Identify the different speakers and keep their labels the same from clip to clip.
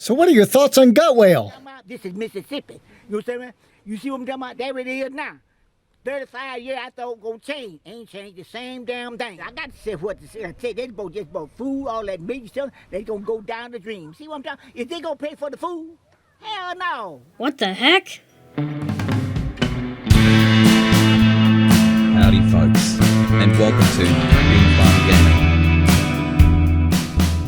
Speaker 1: So what are your thoughts on Gutwhale?
Speaker 2: This is Mississippi. You know what I'm saying? You see what I'm talking about? There it is now. 35 years I thought it was gonna change. Ain't changed the same damn thing. I got to say what to say. I tell you, they just bought food, all that meat stuff. They gonna go down the dream. See what I'm talking? Is they gonna pay for the food? Hell no.
Speaker 3: What the heck?
Speaker 4: Howdy folks, and welcome to Being Fun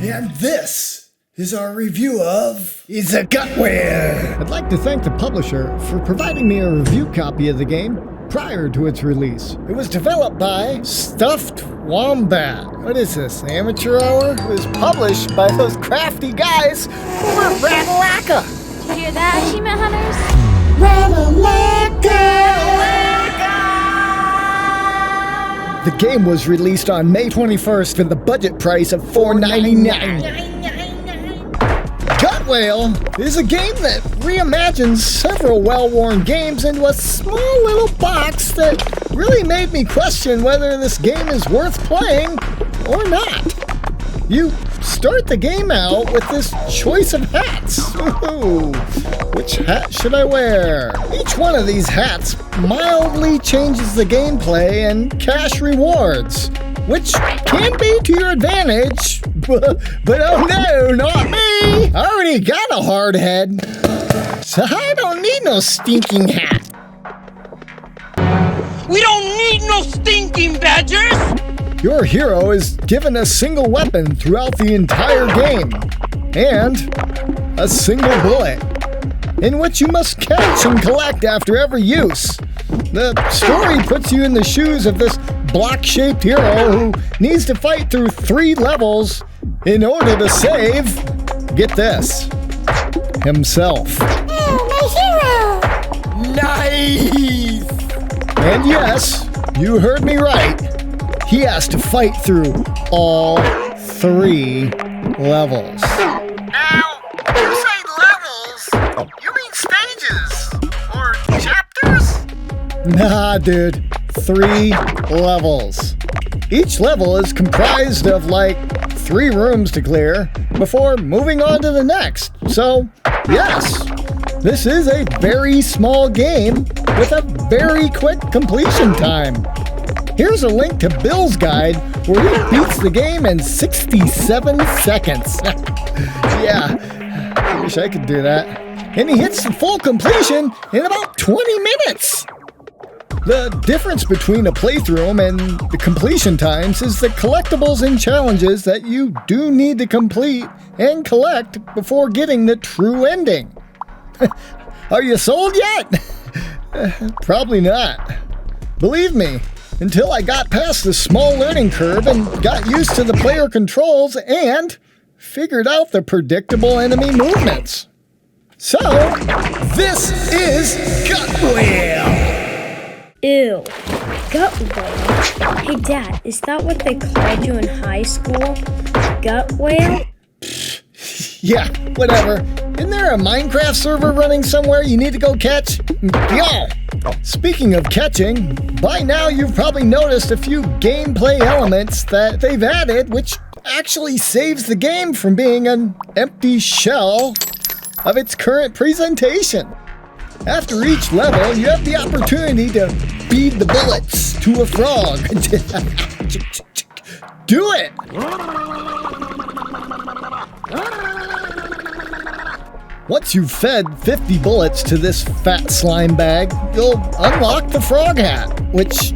Speaker 4: Gaming.
Speaker 1: And this is our review of Gutwhale. I'd like to thank the publisher for providing me a review copy of the game prior to its release. It was developed by Stuffed Wombat. What is this, amateur hour? It was published by those crafty guys over at Ratalaika.
Speaker 3: Did you hear that, achievement hunters?
Speaker 1: The game was released on May 21st for the budget price of $4.99. Gutwhale is a game that reimagines several well-worn games into a small little box that really made me question whether this game is worth playing or not. You start the game out with this choice of hats. Ooh, which hat should I wear? Each one of these hats mildly changes the gameplay and cash rewards, which can be to your advantage, but oh no, not me! I already got a hard head, so I don't need no stinking hat.
Speaker 5: We don't need no stinking badgers!
Speaker 1: Your hero is given a single weapon throughout the entire game, and a single bullet, in which you must catch and collect after every use. The story puts you in the shoes of this block-shaped hero who needs to fight through 3 levels in order to save, get this, himself.
Speaker 3: Oh, my hero!
Speaker 1: Nice! And yes, you heard me right. He has to fight through all 3 levels. Now, you say levels, you mean stages or chapters? Nah, dude, 3 levels. Each level is comprised of like 3 rooms to clear before moving on to the next. So, yes, this is a very small game with a very quick completion time. Here's a link to Bill's guide where he beats the game in 67 seconds. Yeah, I wish I could do that. And he hits the full completion in about 20 minutes. The difference between a playthrough and the completion times is the collectibles and challenges that you do need to complete and collect before getting the true ending. Are you sold yet? Probably not. Believe me, until I got past the small learning curve and got used to the player controls and figured out the predictable enemy movements. So, this is Gutwhale!
Speaker 3: Ew. Gutwhale? Hey, Dad, is that what they called you in high school? Gutwhale?
Speaker 1: Yeah, whatever. Isn't there a Minecraft server running somewhere you need to go catch? Yo! Speaking of catching, by now you've probably noticed a few gameplay elements that they've added, which actually saves the game from being an empty shell of its current presentation. After each level, you have the opportunity to feed the bullets to a frog. Do it! Once you've fed 50 bullets to this fat slime bag, you'll unlock the frog hat, which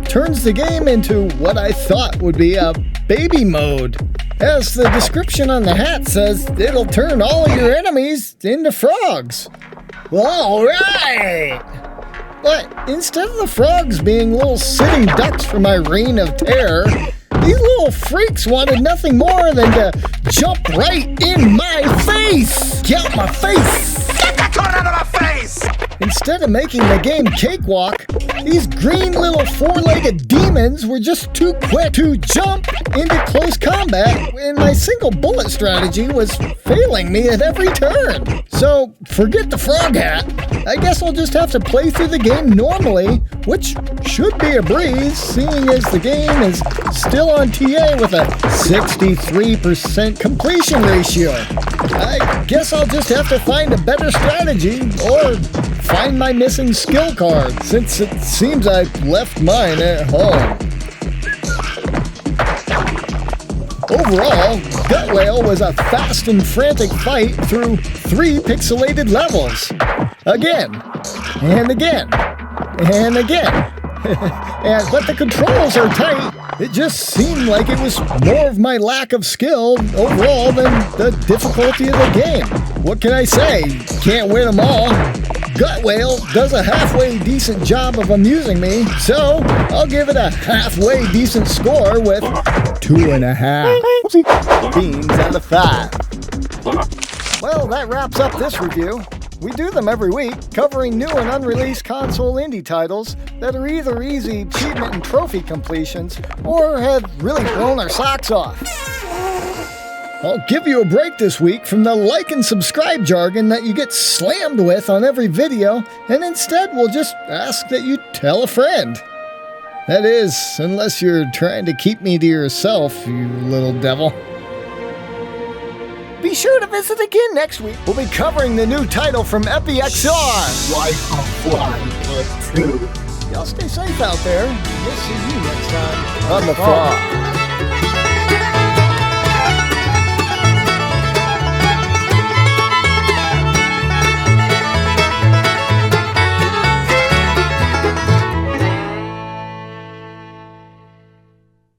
Speaker 1: turns the game into what I thought would be a baby mode. As the description on the hat says, it'll turn all of your enemies into frogs. Well, alright! But instead of the frogs being little sitting ducks for my reign of terror, these little freaks wanted nothing more than to jump right in my face! Get out my face!
Speaker 5: Get that card out of my face!
Speaker 1: instead of making the game cakewalk, these green little four-legged demons were just too quick to jump into close combat, and my single bullet strategy was failing me at every turn. So, forget the frog hat. I guess I'll just have to play through the game normally, which should be a breeze, seeing as the game is still on TA with a 63% completion ratio. I guess I'll just have to find a better strategy, or find my missing skill card, since it seems I left mine at home. Overall, Gutwhale was a fast and frantic fight through 3 pixelated levels. Again, and again, and again. But the controls are tight. It just seemed like it was more of my lack of skill overall than the difficulty of the game. What can I say? Can't win them all. Gutwhale does a halfway decent job of amusing me, so I'll give it a halfway decent score with 2.5 beans out of 5. Well, that wraps up this review. We do them every week, covering new and unreleased console indie titles that are either easy achievement and trophy completions, or have really blown our socks off. I'll give you a break this week from the like and subscribe jargon that you get slammed with on every video, and instead we'll just ask that you tell a friend. That is, unless you're trying to keep me to yourself, you little devil. Be sure to visit again next week. We'll be covering the new title from EpiXR.
Speaker 2: Life of One Part 2.
Speaker 1: Y'all stay safe out there. We'll see you next time on The Frog.